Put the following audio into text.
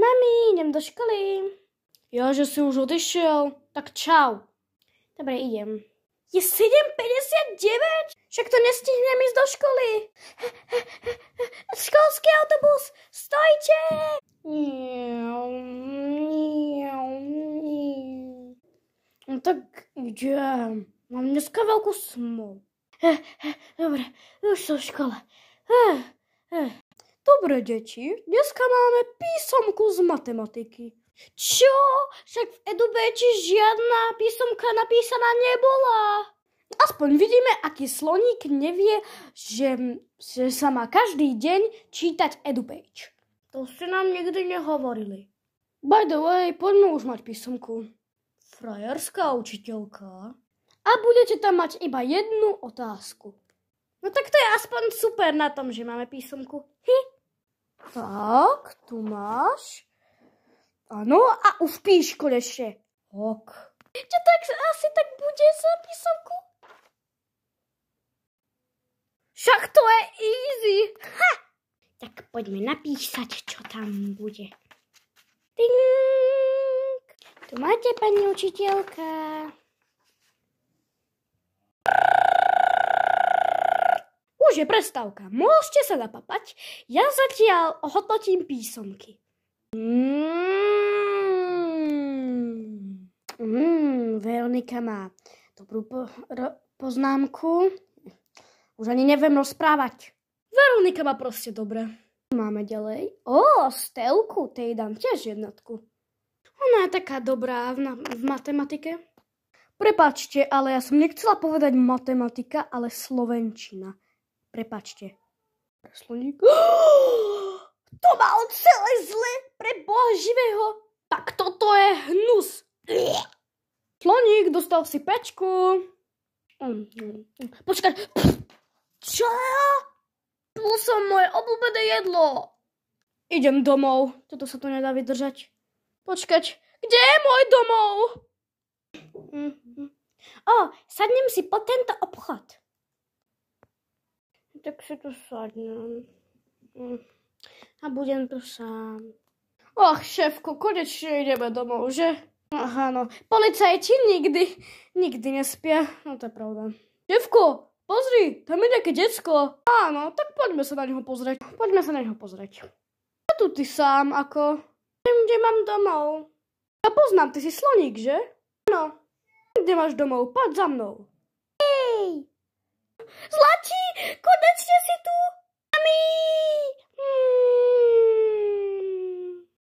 mami, idem do školy. Ja, že si už odišiel. Tak čau. Dobre, idem. Je 7:59? Však to nestihnem ísť do školy. Školský autobus, stojte! No tak idem. Mám dneska veľkú smolu. Dobre, už som v škole. Dobre, deti, dneska máme písomku z matematiky. Čo? Však v EduBéči žiadna písomka napísaná nebola. Aspoň vidíme, aký sloník nevie, že sa má každý deň čítať EduBéč. To ste nám nikdy nehovorili. By the way, poďme už mať písomku. Frajerská učiteľka. A budete tam mať iba jednu otázku. No tak to je aspoň super na tom, že máme písomku. Tak, tu máš. Áno, a už píš konečne. Ok. Čo tak asi tak bude za písomku? Však to je easy. Ha! Tak poďme napísať, čo tam bude. Tink. Tu máte, pani učiteľka. Už je prestávka. Môžete sa napapať. Ja zatiaľ ohodnotím písomky. Veronika má dobrú poznámku. Už ani neviem rozprávať. Veronika má proste dobre. Máme ďalej. Stelku, tej dám tiež jednotku. Ona je taká dobrá v matematike. Prepáčte, ale ja som nechcela povedať matematika, ale slovenčina. Prepáčte. Sloník. To mal celé zle pre Boha živého. Tak toto je hnus. Sloník, dostal si pečku. Počkaj. Čo? Tu som moje obľúbené jedlo. Idem domov. Toto sa tu nedá vydržať. Počkať. Kde je môj domov? Sadnem si po tento obchod. Tak si tu sadnem. A budem tu sám. Šéfko, konečne ideme domov, že? Áno, policajti nikdy nespia. No to je pravda. Šéfko, pozri, tam je nejaké decko. Áno, tak poďme sa na neho pozrieť. A tu ty sám, ako? Neviem, kde mám domov. Ja poznám, ty si sloník, že? Áno. Kde máš domov? Poď za mnou. Hej! Zlatí, konečne si tu! Mami!